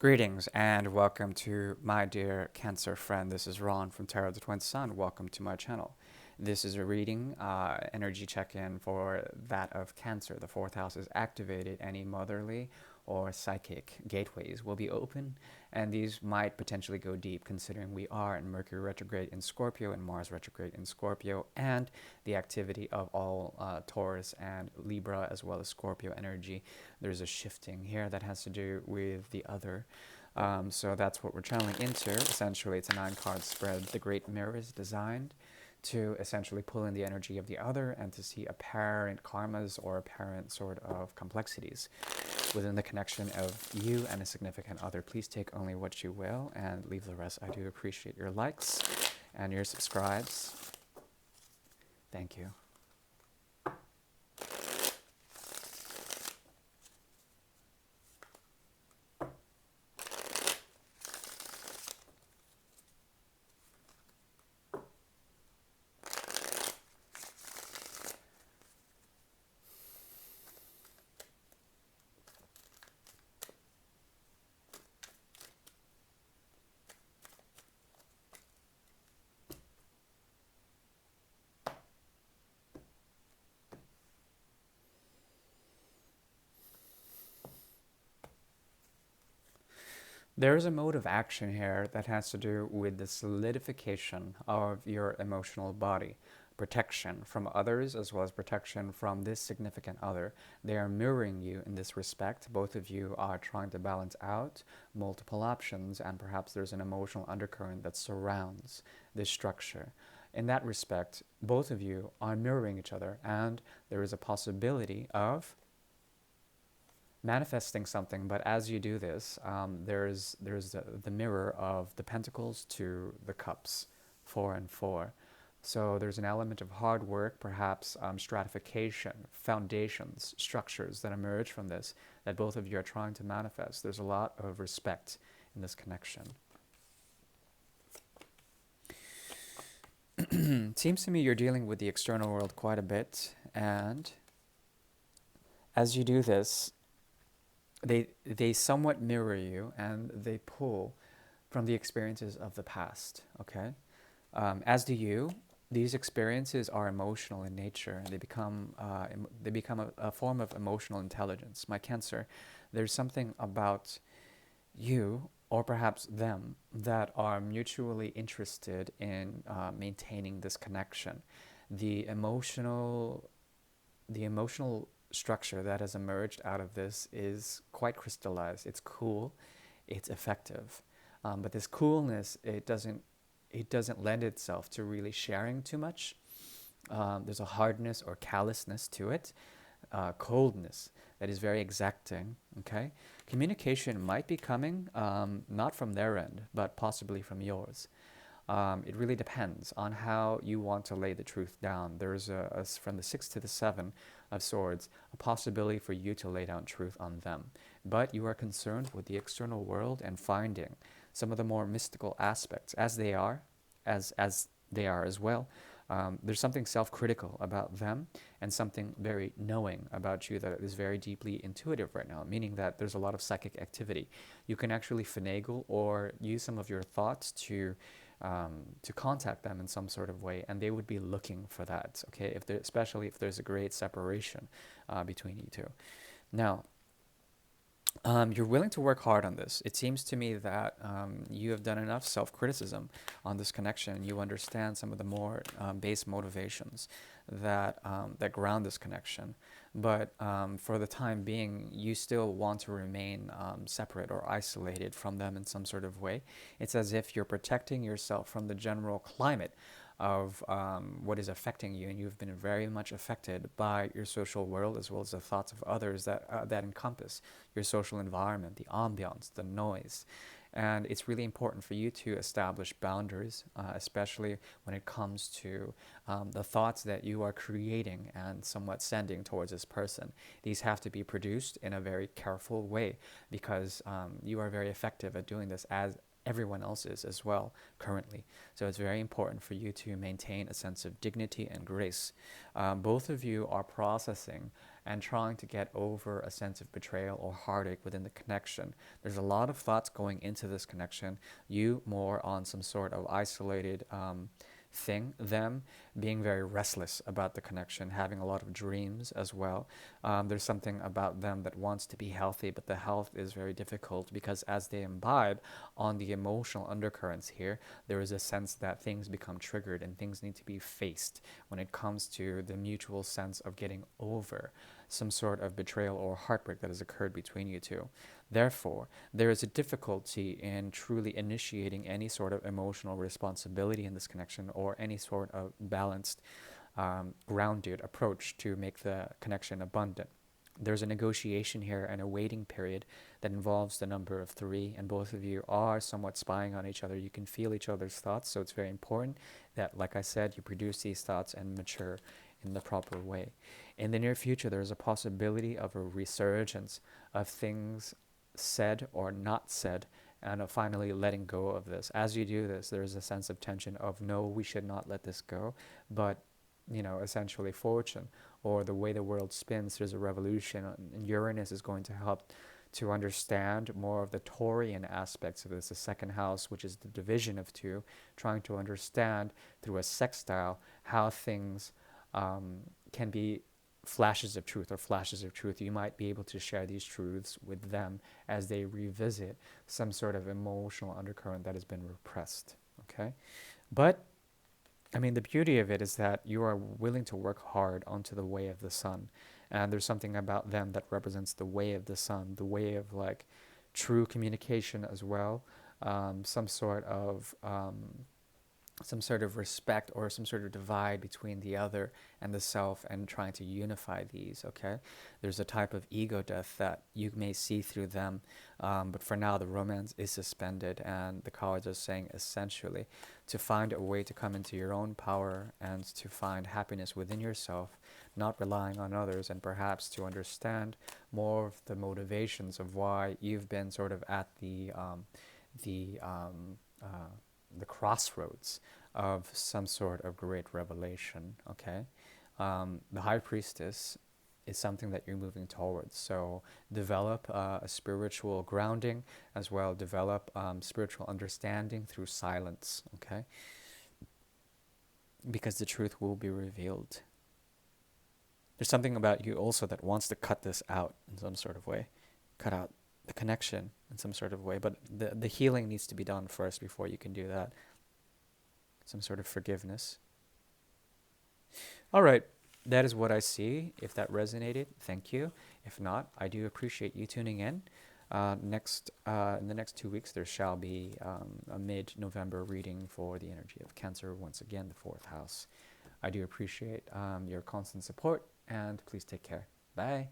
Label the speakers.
Speaker 1: Greetings and welcome to my dear Cancer friend. This is Ron from Tarot of the Twin Sun. Welcome to my channel. This is a reading, energy check-in for that of Cancer. The fourth house is activated. Any motherly or psychic gateways will be open, and these might potentially go deep considering we are in Mercury retrograde in Scorpio and Mars retrograde in Scorpio, and the activity of all Taurus and Libra as well as Scorpio energy. There's a shifting here that has to do with the other. So that's what we're channeling into. Essentially, it's a 9-card spread. The Great Mirror is designed to essentially pull in the energy of the other and to see apparent karmas or apparent sort of complexities within the connection of you and a significant other. Please take only what you will and leave the rest. I do appreciate your likes and your subscribes. Thank you. There is a mode of action here that has to do with the solidification of your emotional body, protection from others as well as protection from this significant other. They are mirroring you in this respect. Both of you are trying to balance out multiple options, and perhaps there's an emotional undercurrent that surrounds this structure. In that respect, both of you are mirroring each other, and there is a possibility of manifesting something. But as you do this, there's the mirror of the pentacles to the cups, 4 and 4. So there's an element of hard work, perhaps stratification, foundations, structures that emerge from this that both of you are trying to manifest. There's a lot of respect in this connection. It seems to me you're dealing with the external world quite a bit, and as you do this, they somewhat mirror you and they pull from the experiences of the past. Okay, as do you. These experiences are emotional in nature, and they become a form of emotional intelligence. My Cancer, there's something about you or perhaps them that are mutually interested in maintaining this connection. The emotional the emotional structure that has emerged out of this is quite crystallized. It's cool, it's effective, but this coolness, it doesn't lend itself to really sharing too much. There's a hardness or callousness to it, coldness that is very exacting. Okay, communication might be coming not from their end, but possibly from yours. It really depends on how you want to lay the truth down. There's from the 6 to the 7 of Swords, a possibility for you to lay down truth on them. But you are concerned with the external world and finding some of the more mystical aspects as they are, as they are as well. There's something self-critical about them and something very knowing about you that is very deeply intuitive right now, meaning that there's a lot of psychic activity. You can actually finagle or use some of your thoughts to contact them in some sort of way, and they would be looking for that, okay, especially if there's a great separation between you two. Now, you're willing to work hard on this. It seems to me that you have done enough self-criticism on this connection. You understand some of the more base motivations that ground this connection. But for the time being, you still want to remain separate or isolated from them in some sort of way. It's as if you're protecting yourself from the general climate of what is affecting you, and you've been very much affected by your social world as well as the thoughts of others that encompass your social environment, the ambiance, the noise. And it's really important for you to establish boundaries, especially when it comes to the thoughts that you are creating and somewhat sending towards this person. These have to be produced in a very careful way because you are very effective at doing this, as everyone else is as well currently. So it's very important for you to maintain a sense of dignity and grace. Both of you are processing and trying to get over a sense of betrayal or heartache within the connection. There's a lot of thoughts going into this connection. You more on some sort of isolated thing, them being very restless about the connection, having a lot of dreams as well. There's something about them that wants to be healthy, but the health is very difficult because as they imbibe on the emotional undercurrents here, there is a sense that things become triggered and things need to be faced when it comes to the mutual sense of getting over some sort of betrayal or heartbreak that has occurred between you two. Therefore, there is a difficulty in truly initiating any sort of emotional responsibility in this connection or any sort of balanced, grounded approach to make the connection abundant. There's a negotiation here and a waiting period that involves the number of three, and both of you are somewhat spying on each other. You can feel each other's thoughts, so it's very important that, like I said, you produce these thoughts and mature in the proper way. In the near future, there's a possibility of a resurgence of things said or not said, and of finally letting go of this. As you do this, there's a sense of tension of no, we should not let this go, but essentially fortune or the way the world spins, there's a revolution, and Uranus is going to help to understand more of the Taurian aspects of this, the second house, which is the division of two, trying to understand through a sextile how things can be flashes of truth or flashes of truth. You might be able to share these truths with them as they revisit some sort of emotional undercurrent that has been repressed. Okay? But I mean, the beauty of it is that you are willing to work hard onto the way of the sun. And there's something about them that represents the way of the sun, the way of like true communication as well, some sort of respect or some sort of divide between the other and the self and trying to unify these, okay? There's a type of ego death that you may see through them, but for now the romance is suspended, and the cards are saying essentially to find a way to come into your own power and to find happiness within yourself, not relying on others, and perhaps to understand more of the motivations of why you've been sort of at the crossroads of some sort of great revelation, okay? The High Priestess is something that you're moving towards. So develop a spiritual grounding as well. Develop spiritual understanding through silence, okay? Because the truth will be revealed. There's something about you also that wants to cut this out in some sort of way. Cut out the connection in some sort of way. But the healing needs to be done first before you can do that. Some sort of forgiveness. All right. That is what I see. If that resonated, thank you. If not, I do appreciate you tuning in. In the next 2 weeks, there shall be a mid-November reading for the energy of Cancer, once again, the 4th house. I do appreciate your constant support, and please take care. Bye.